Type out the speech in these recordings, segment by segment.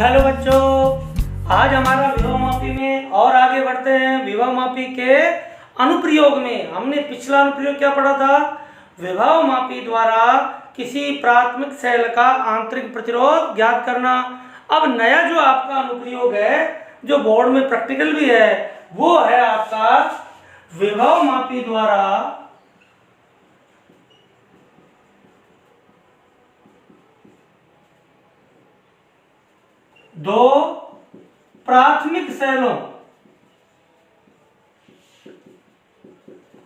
Hello बच्चों, आज हमारा विभवमापी में और आगे बढ़ते हैं। विभवमापी के अनुप्रयोग में हमने पिछला अनुप्रयोग क्या पढ़ा था? विभवमापी द्वारा किसी प्राथमिक सेल का आंतरिक प्रतिरोध ज्ञात करना। अब नया जो आपका अनुप्रयोग है, जो बोर्ड में प्रैक्टिकल भी है, वो है आपका विभवमापी द्वारा दो प्राथमिक सेलों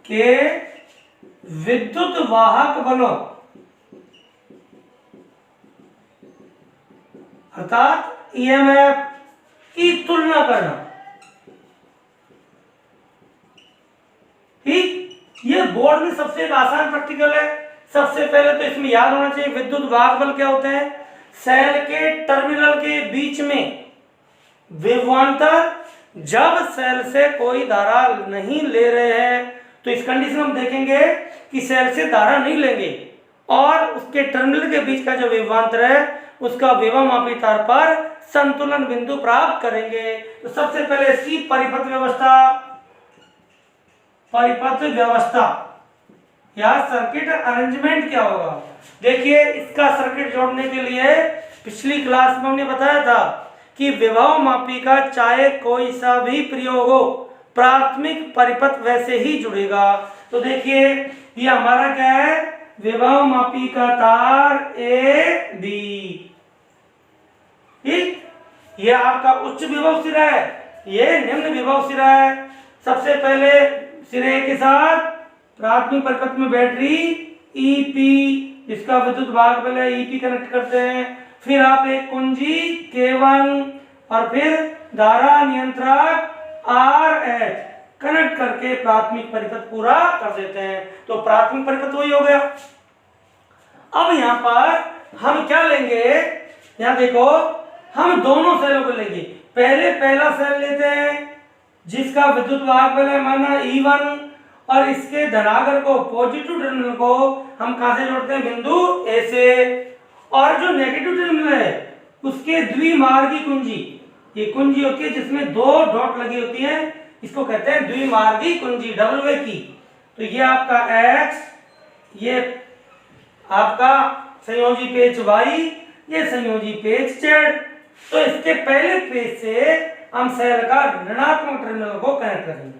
के विद्युत वाहक बलों अर्थात ईएमएफ की तुलना करना। ठीक, ये बोर्ड में सबसे एक आसान प्रैक्टिकल है। सबसे पहले तो इसमें याद होना चाहिए विद्युत वाहक बल क्या होते हैं। सेल के टर्मिनल के बीच में विभवांतर जब सेल से कोई धारा नहीं ले रहे हैं, तो इस कंडीशन हम देखेंगे कि सेल से धारा नहीं लेंगे और उसके टर्मिनल के बीच का जो विभवांतर है उसका विभवमापी तार पर संतुलन बिंदु प्राप्त करेंगे। तो सबसे पहले इसकी परिपथ व्यवस्था या सर्किट अरेंजमेंट क्या होगा। देखिए, इसका सर्किट जोड़ने के लिए पिछली क्लास में हमने बताया था कि विभवमापी का चाहे कोई सा भी प्रयोग हो, प्राथमिक परिपथ वैसे ही जुड़ेगा। तो देखिए, ये हमारा क्या है, विभवमापी का तार ए बी। ठीक, ये आपका उच्च विभव सिरा है, ये निम्न विभव सिरा है। सबसे पहले सिरे के साथ प्राथमिक परिपथ में बैटरी ईपी, इसका विद्युत भाग बल है ईपी, कनेक्ट करते हैं। फिर आप एक कुंजी K1 और फिर धारा नियंत्रक RH कनेक्ट करके प्राथमिक परिपथ पूरा कर देते हैं। तो प्राथमिक परिपथ वही हो गया। अब यहाँ पर हम क्या लेंगे, यहाँ देखो, हम दोनों सेलों को लेंगे। पहला सेल लेते हैं जिसका विद्युत वाहक बल है माना E1 और इसके धनागर को, पॉजिटिव टर्मिनल को हम कहां से जोड़ते हैं, बिंदु ए से। और जो नेगेटिव टर्मिनल है उसके द्विमार्गी कुंजी, ये कुंजी होती है जिसमें दो डॉट लगी होती है, इसको कहते हैं द्विमार्गी कुंजी, डबल वे की। तो ये आपका X, ये आपका संयोजी पेच Y, ये संयोजी पेच Z। तो इसके पहले पेज से हम सेल का ऋणात्मक टर्मिनल को कनेक्ट करेंगे।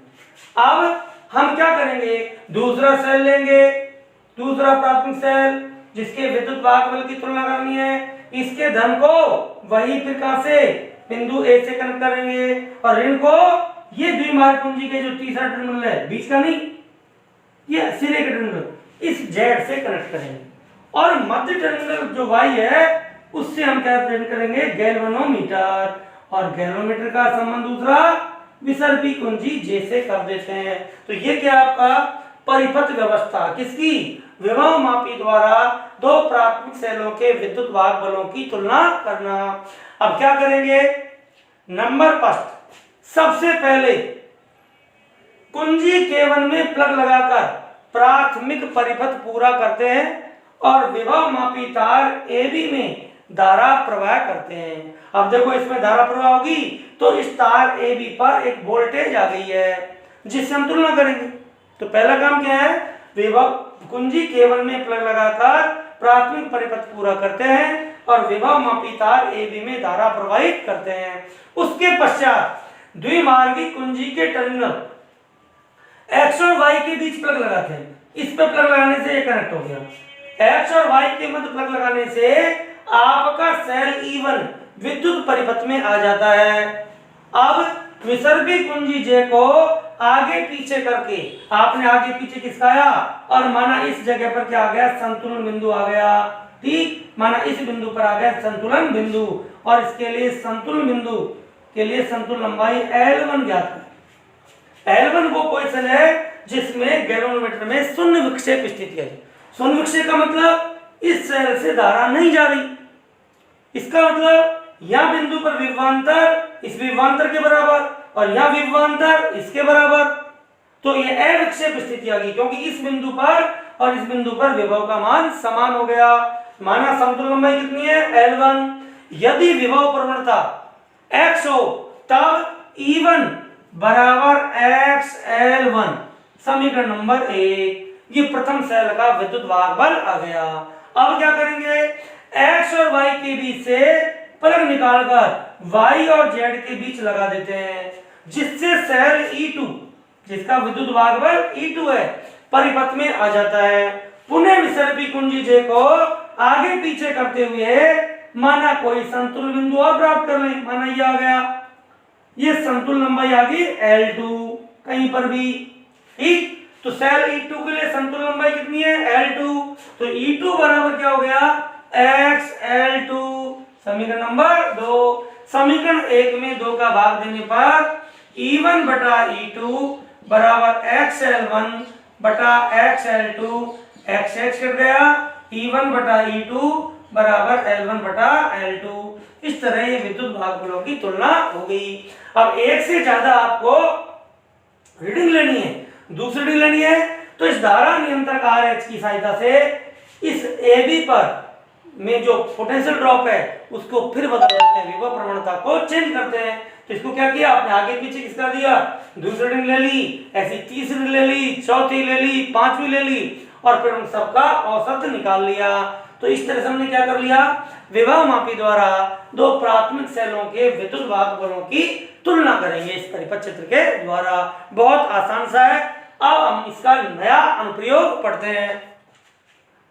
अब हम क्या करेंगे, दूसरा सेल लेंगे, दूसरा प्राथमिक सेल जिसके विद्युत वाहक बल की तुलना करनी है, इसके धन को वही फिर कहां से, बिंदु ए से कनेक्ट करेंगे और ऋण को ये द्विमार्ग कुंजी के जो तीसरा टर्मिनल है, बीच का नहीं, ये सिरे के टर्मिनल, इस जेड से कनेक्ट करेंगे। और मध्य टर्मिनल जो वाई है उससे हम क्या प्रेजेंट करेंगे, गैल्वेनोमीटर, और गैल्वेनोमीटर का संबंध दूसरा विसर्पी कुंजी जे से कर देते हैं। तो ये क्या आपका परिपथ व्यवस्था, किसकी, विभवमापी द्वारा दो प्राथमिक सेलों के विद्युत वाहक बलों की तुलना करना। अब क्या करेंगे, नंबर फर्स्ट, सबसे पहले कुंजी K1 में प्लग लगाकर प्राथमिक परिपथ पूरा करते हैं और विभवमापी तार AB में धारा प्रवाह करते हैं। अब देखो, इसमें धारा प्रवाह होगी तो इस तार AB पर एक वोल्टेज आ गई है जिससे हम तुलना करेंगे। तो पहला काम क्या है, विभव कुंजी K1 में प्लग लगाकर प्राथमिक परिपथ पूरा करते हैं और विभवमापी तार AB में धारा प्रवाहित करते हैं। उसके पश्चात द्विमार्गी कुंजी के टर्मिनल X और Y के बीच प्लग लगाते हैं। इस पे प्लग लगाने से ये कनेक्ट हो गया। X और Y के मध्य प्लग लगाने से आपका सेल E1 विद्युत परिपथ में आ जाता है। अब विसर्पी कुंजी J को आगे पीछे करके आपने आगे पीछे खिसकाया और माना इस जगह पर क्या आ गया, संतुलन बिंदु आ गया। ठीक, माना इस बिंदु पर आ गया संतुलन बिंदु, और इसके लिए संतुलन बिंदु के लिए संतुलन लंबाई L1 ज्ञात है। L1 वो पोजीशन है जिसमें गैल्वेनोमीटर में शून्य विक्षेप स्थिति है। शून्य विक्षेप का मतलब इस सेल से धारा नहीं जा रही, इसका मतलब यह बिंदु पर विभवांतर इस विभवांतर के बराबर और यह विभवांतर इसके बराबर। तो ये अविक्षेप स्थिति आ गई, क्योंकि इस बिंदु पर और इस बिंदु पर विभव का मान समान हो गया। माना समतुल्य लंबाई कितनी है, L1। यदि विभव प्रवणता x हो तब E1 बराबर XL1। समीकरण नंबर 1, ये प्रथम सेल का विद्युत भागबल आ गया। अब क्या करेंगे, x और y के बीच से प्लग निकालकर y और z के बीच लगा देते हैं, जिससे सेल E2 जिसका विद्युत भागबल E2 है परिपथ में आ जाता है। पुनः विसर्पी कुंजी J को आगे पीछे करते हुए माना कोई संतुलन बिंदु और प्राप्त कर लें। माना ये आ गया, ये संतुलन लंबाई आ गई L2 कहीं पर भी, ठीक। तो सेल E2 के लिए संतुलन लंबाई कितनी है, L2। तो E2 बराबर क्या हो गया, XL2। समीकरण नंबर 2। समीकरण 1 में 2 का भाग देने पर E1 बटा E2 बराबर XL1 बटा XL2, x कट गया, E1 बटा E2 बराबर L1 बटा L2। इस तरह ये विद्युत भागफलों की तुलना हो गई। अब एक से ज्यादा आपको रीडिंग लेनी है, दूसरी रीडिंग लेनी है, तो इस धारा नियंत्रक RH की सहायता से इस AB पर में जो पोटेंशियल ड्रॉप है उसको फिर बदल देते हैं, विभव प्रवणता को चेंज करते हैं। तो इसको क्या किया आपने, आगे पीछे किसका दिया, दूसरी रीडिंग ले ली, ऐसी तीसरी ले ली, चौथी ले ली, पांचवी ले ली, और फिर उन सबका औसत निकाल लिया। तो इस तरह से हमने क्या कर लिया, विभव मापी द्वारा दो प्राथमिक सेलों के विद्युत भागफलों की तुलना करेंगे इस परिपथ चित्र के द्वारा। बहुत आसान सा है। अब हम इसका नया अनुप्रयोग पढ़ते हैं।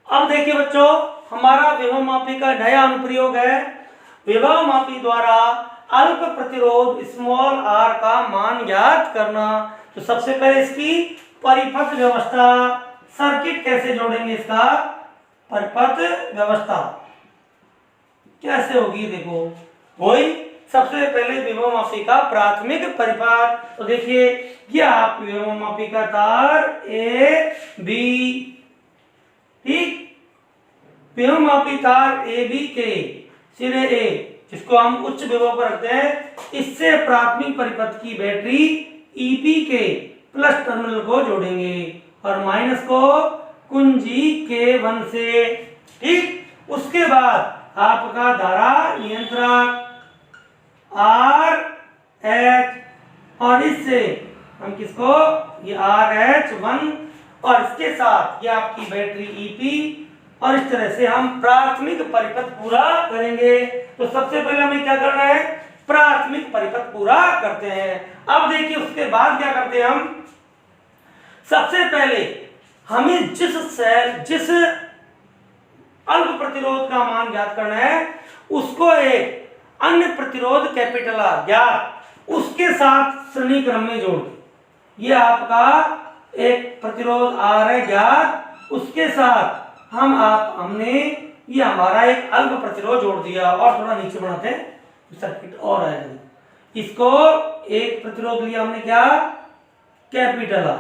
अब देखिए बच्चों, हमारा विभव मापी का नया अनुप्रयोग है, विभव मापी द्वारा अल्प प्रतिरोध स्मॉल r का मान ज्ञात करना। तो सबसे पहले इसकी परिपथ व्यवस्था, सर्किट कैसे जोड़ेंगे, इसका परिपथ व्यवस्था कैसे होगी, देखो वही सबसे पहले विभव मापी का प्राथमिक परिपथ। तो देखिए ये आप विभव मापी का तार A B, ठीक, विभव मापी तार AB के सिरे A जिसको हम उच्च विभव पर रखते हैं, इससे प्राथमिक परिपथ की बैटरी EP के प्लस टर्मिनल को जोड़ेंगे और माइनस को कुंजी K1 से, ठीक। उसके बाद आपका धारा नियंत्रक RH, और इससे हम किसको, ये RH1, और इसके साथ ये आपकी बैटरी EP, और इस तरह से हम प्राथमिक परिपथ पूरा करेंगे। तो सबसे पहले हमें क्या करना है, प्राथमिक परिपथ पूरा करते हैं। अब देखिए उसके बाद क्या करते हैं हम, सबसे पहले हमें जिस अल्प प्रतिरोध का मान ज्ञात करना है उसको एक अन्य प्रतिरोध कैपिटल R ज्ञात उसके साथ श्रेणी क्रम में जोड़। ये आपका एक प्रतिरोध R है ज्ञात, उसके साथ हमने ये हमारा एक अल्प प्रतिरोध जोड़ दिया। और थोड़ा नीचे बढ़ाते हैं सर्किट और आएगा। इसको एक प्रतिरोध लिया हमने क्या, कैपिटल R,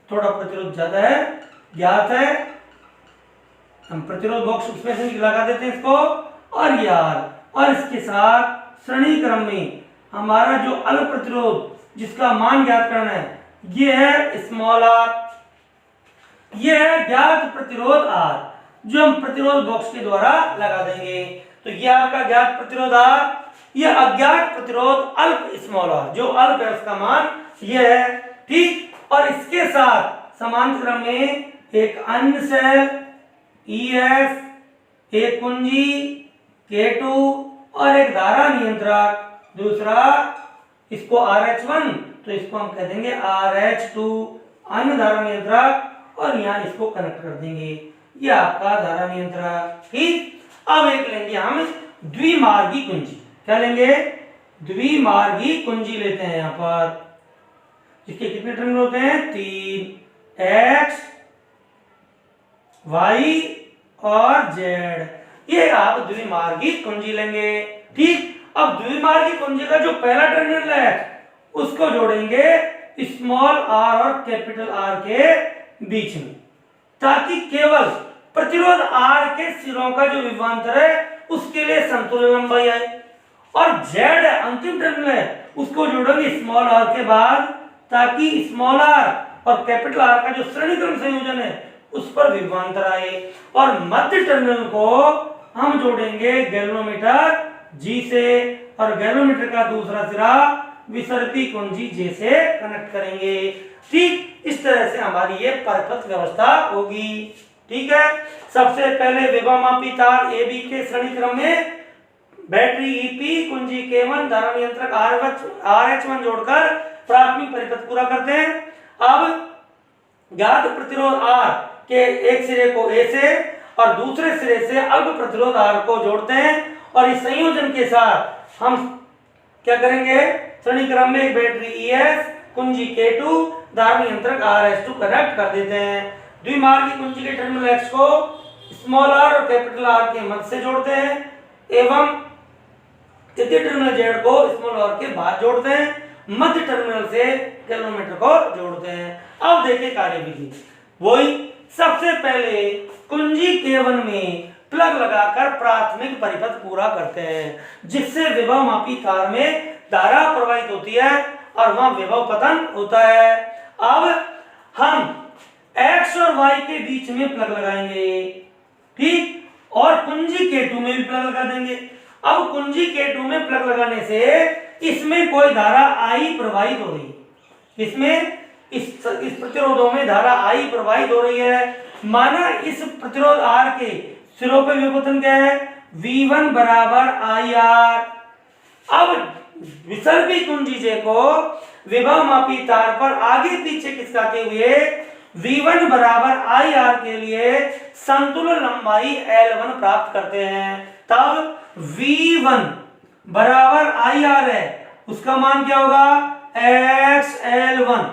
थोड़ा प्रतिरोध ज्यादा है ज्ञात है, हम प्रतिरोध बॉक्स उसमें से लगा देते हैं इसको, और ये R, और इसके साथ श्रेणी क्रम में हमारा जो अल्प प्रतिरोध जिसका मान ज्ञात करना है ये है स्मॉल r, ये है ज्ञात प्रतिरोध R जो हम प्रतिरोध बॉक्स के द्वारा लगा देंगे। तो ये आपका ज्ञात प्रतिरोध R, ये अज्ञात प्रतिरोध अल्प स्मॉल r, जो अल्प है उसका मान ये है, ठीक। और इसके साथ समांतर क्रम में एक अन्य सेल ES, एक कुंजी K2 और एक धारा नियंत्रक, दूसरा इसको RH1 तो इसको हम कह देंगे RH2 अन्य धारा नियंत्रक, और यहाँ इसको कनेक्ट कर देंगे, ये आपका धारा नियंत्रक, ठीक। अब एक लेंगे हम द्विमार्गी कुंजी, क्या लेंगे, द्विमार्गी कुंजी लेते हैं यहाँ पर, इसके कितने टर्मिनल होते हैं, 3, X Y और Z, ये आप द्विमार्गी कुंजी लेंगे, ठीक। अब द्विमार्गी कुंजी का जो पहला टर्मिनल है उसको जोड़ेंगे स्मॉल r और कैपिटल R के बीच में, ताकि केवल प्रतिरोध R के सिरों का जो विभवांतर है उसके लिए संतुलन लंबाई आए, और Z अंतिम टर्मिनल है उसको जोड़ेंगे स्मॉल r के बाद, ताकि स्मॉल r और कैपिटल R का जो श्रेणी क्रम संयोजन है उस पर विभवांतर आए, और मध्य टर्मिनल को हम जोड़ेंगे गैल्वेनोमीटर G से और गैल्वेनोमीटर का दूसरा सिरा विसर्पी कुंजी J से कनेक्ट करेंगे। ठीक इस तरह से हमारी ये परिपथ व्यवस्था होगी। ठीक है, सबसे पहले विभवमापी तार AB के श्रेणी क्रम में बैटरी EP कुंजी K1 धारा नियंत्रक RH1 जोड़कर प्राथमिक परिपथ पूरा करते हैं। अब ज्ञात प्रतिरोध R के एक सिरे को A से और दूसरे सिरे से अल्प प्रतिरोध R को जोड़ते हैं और इस संयोजन के साथ हम क्या करेंगे, श्रेणी क्रम में एक बैटरी ES कुंजी K2 धारा नियंत्रक RH2 कनेक्ट कर देते हैं। द्विमार्गी कुंजी के टर्मिनल X को स्मॉल r और कैपिटल R के मध्य से जोड़ते हैं एवं तृतीय टर्मिनल Z को स्मॉल r के बाद जोड़ते हैं, मध्य टर्मिनल से गैल्वेनोमीटर को जोड़ते हैं। अब देखिए कार्यविधि वही, सबसे पहले कुंजी K1 में प्लग लगाकर प्राथमिक परिपथ पूरा करते हैं जिससे विभवमापी तार में धारा प्रवाहित होती है और वहां विभव पतन होता है। अब हम X और Y के बीच में प्लग लगाएंगे, ठीक, और कुंजी K2 में भी प्लग लगा देंगे। अब कुंजी K2 में प्लग लगाने से इसमें कोई धारा I प्रवाहित हो रही, इसमें इस प्रतिरोधों में धारा I प्रवाहित हो रही है। माना इस प्रतिरोध R के सिरों पे विभवपतन क्या है, V1 बराबर IR। अब विसर्पी कुंजी J को विभवमापी तार पर आगे पीछे खिसकाते हुए V1 बराबर IR के लिए संतुलन लंबाई L1 प्राप्त करते हैं। तब V1 बराबर IR है, उसका मान क्या होगा, XL1,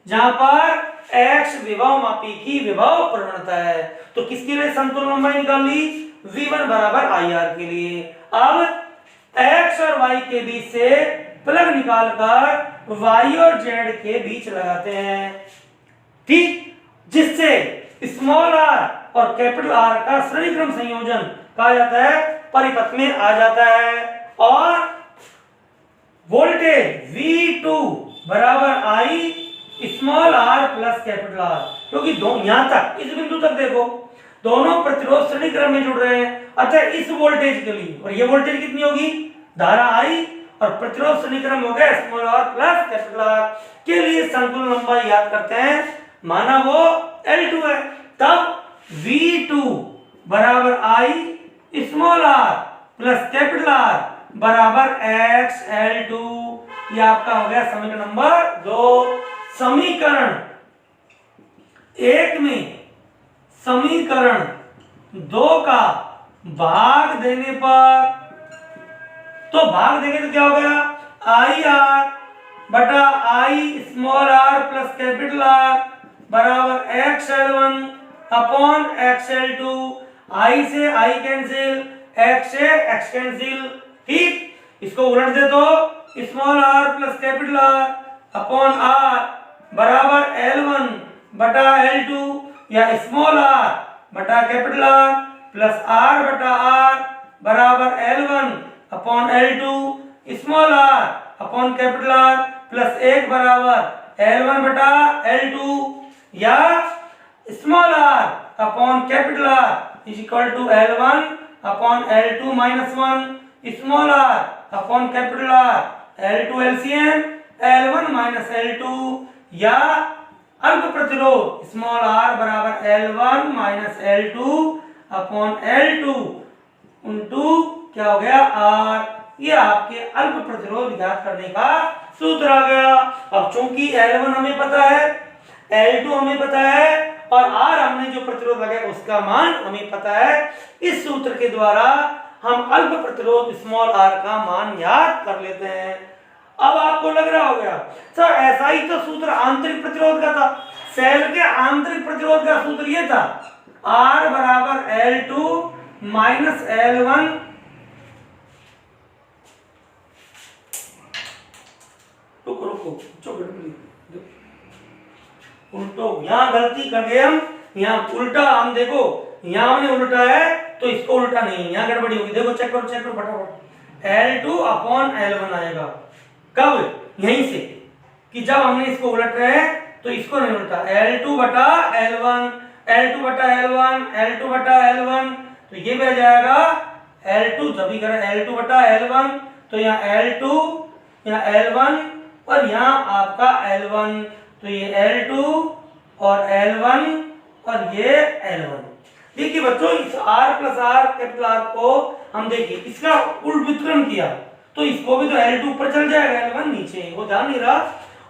जहां पर X विभवमापी की विभव प्रवणता है। तो किसके लिए संतुलन लंबाई निकाल ली, V1 बराबर IR के लिए। अब X और Y के बीच से प्लग निकालकर Y और Z के बीच लगाते हैं, ठीक, जिससे स्मॉल r और कैपिटल R का श्रेणीक्रम संयोजन कहा जाता है, परिपथ में आ जाता है और वोल्टेज V2 बराबर I small r plus capital R, क्योंकि यहां तक इस बिंदु तक देखो दोनों प्रतिरोध श्रेणी क्रम में जुड़ रहे हैं। अतः इस वोल्टेज के लिए, और ये वोल्टेज कितनी होगी, धारा I और प्रतिरोध श्रेणी क्रम हो गया small r plus capital R के लिए संतुलन लंबाई याद करते हैं, माना वो L2 है। तब V2 बराबर I small r plus capital R बराबर XL2, ये आपका हो गया समीकरण नंबर 2। समीकरण 1 में समीकरण 2 का भाग देने पर, तो भाग देंगे तो क्या हो गया, IR बटा I small r plus capital R बराबर XL1 अपॉन XL2। I से I कैंसिल, X से X कैंसिल, ठीक, इसको उलट दे तो small r plus capital R upon R बराबर L1 बटा L2 या स्मॉल r बटा कैपिटल R प्लस R बटा R बराबर L1 upon L2 small r upon capital R plus 1 बराबर L1 बटा L2 या small r upon capital R is equal to L1 upon L2 minus 1 small r upon capital R L2 LCM L1 minus L2 या अल्प प्रतिरोध small r बराबर L1 minus L2 upon L2 into क्या हो गया R। ये आपके अल्प प्रतिरोध ज्ञात करने का सूत्र आ गया। अब चूंकि L1 हमें पता है, L2 हमें पता है और R हमने जो प्रतिरोध लगाया उसका मान हमें पता है, इस सूत्र के द्वारा हम अल्प प्रतिरोध स्मॉल r का मान याद कर लेते हैं। अब आपको लग रहा हो गया सर ऐसा ही तो सूत्र आंतरिक प्रतिरोध का था, सेल के आंतरिक प्रतिरोध का सूत्र ये था, R बराबर L2 माइनस L1 उल्टो, यहाँ गलती कर गए हम, यहाँ उल्टा हम देखो, यहाँ हमने उल्टा है तो इसको उल्टा नहीं, यहाँ गड़बड़ी होगी। देखो चेक करो फटाफट, L2 अपॉन L1 आएगा कब, यहीं से कि जब हमने इसको उलट रहे हैं तो इसको नहीं उल्टा, L2 बटा L1 L2 बटा L1 L2 बटा L1 तो ये भी आ जाएगा L2, जब भी करें L2 बटा L1, तो यहाँ L2, यहाँ L1 और यहाँ आपका L1, तो ये L2 और L1 और ये L1। देखिए बच्चों, इस R plus R capital R को हम देखिए इसका उल्ट व्युत्क्रम किया तो इसको भी तो L2 ऊपर चल जाएगा, L1 नीचे, वो ध्यान नहीं रहा।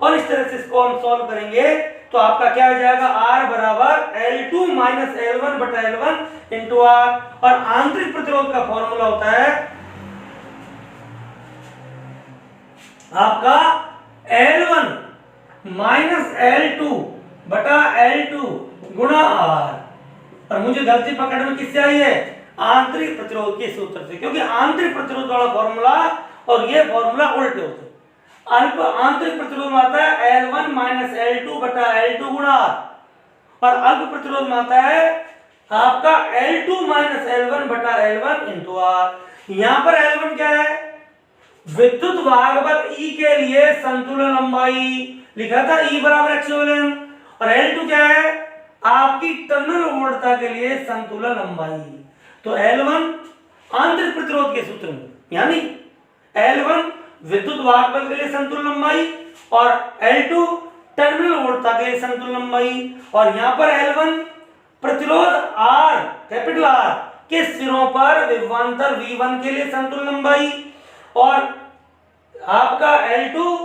और इस तरह से इसको हम सॉल्व करेंगे तो आपका क्या हो जाएगा, R बराबर L2 माइनस L1 बटा L1 इंटू R। और आंतरिक प्रतिरोध का फॉर्मूला होता है आपका L1 माइनस L2 बटा L2 गुणा R। और मुझे गलती पकड़ में किससे आई है, आंतरिक प्रतिरोध के सूत्र से, क्योंकि आंतरिक प्रतिरोध वाला फॉर्मूला और ये फॉर्मूला उल्टे होते हैं। अल्प आंतरिक प्रतिरोध में आता है L1 माइनस L2 बटा L2 गुणा R, और अल्प प्रतिरोध में आता है आपका L2 माइनस L1 बटा L1 इंटू R। यहां पर L1 क्या है, विद्युत वाहक बल E के लिए संतुलन लंबाई लिखा था, E बराबर x इक्विवेलेंट। और L2 क्या है, आपकी टर्मिनल वोल्टता के लिए संतुलन लंबाई। तो L1 आंतरिक प्रतिरोध के सूत्र में, यानी L1 विद्युत वाहक बल के लिए संतुलन लंबाई और L2 टर्मिनल वोल्टता के लिए संतुलन लंबाई। और यहां पर L1 प्रतिरोध R कैपिटल R के सिरों पर विभवांतर V1 के लिए संतुलन लंबाई, और आपका L2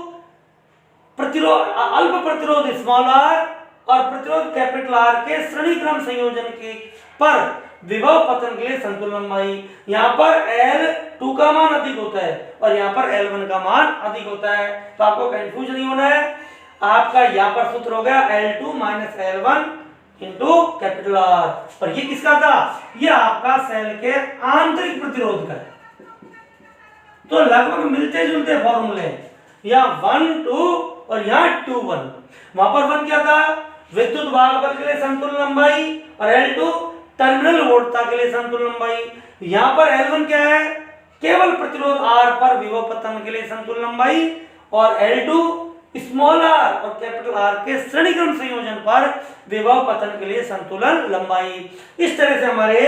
प्रतिरोध अल्प प्रतिरोध स्मॉल r और प्रतिरोध कैपिटल R के श्रेणी क्रम संयोजन के पर विभव पतन के लिए संतुलन लंबाई। यहाँ पर L2 का मान अधिक होता है और यहाँ पर L1 का मान अधिक होता है, तो आपको कंफ्यूज नहीं होना है। आपका यहाँ पर सूत्र हो गया L2 minus L1 into capital R। और ये किसका था, ये आपका सेल के आंतरिक प्रतिरोध का है। तो लगभग मिलते जुलते फॉर्मूले, यहाँ 1 2 और यहाँ 2 1। वहां पर 1 क्या था, विद्युत वाहक बल के लिए संतुलन लंबाई, और L2 टर्मिनल वोल्टता के लिए संतुलन लंबाई। यहाँ पर L1 क्या है, केवल प्रतिरोध R पर विभव पतन के लिए संतुलन लंबाई, और L2 स्मॉल r और कैपिटल R के श्रेणी क्रम संयोजन पर विभव पतन के लिए संतुलन लंबाई। इस तरह से हमारे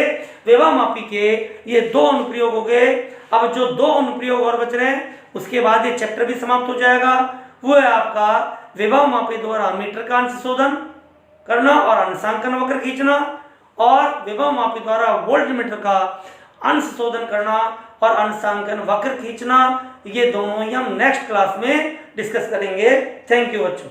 विभव मापी के ये 2 अनुप्रयोग हो गए। अब जो 2 अनुप्रयोग और बच रहे हैं उसके बाद ये चैप्टर भी समाप्त हो जाएगा। वो है आपका विभव मापी द्वारा मीटर का अंश शोधन करना और अंशांकन वक्र खींचना, और विभव मापी द्वारा वोल्ट मीटर का अंश शोधन करना और अंशांकन वक्र खींचना। ये दोनों ही हम नेक्स्ट क्लास में डिस्कस करेंगे। थैंक यू बच्चों।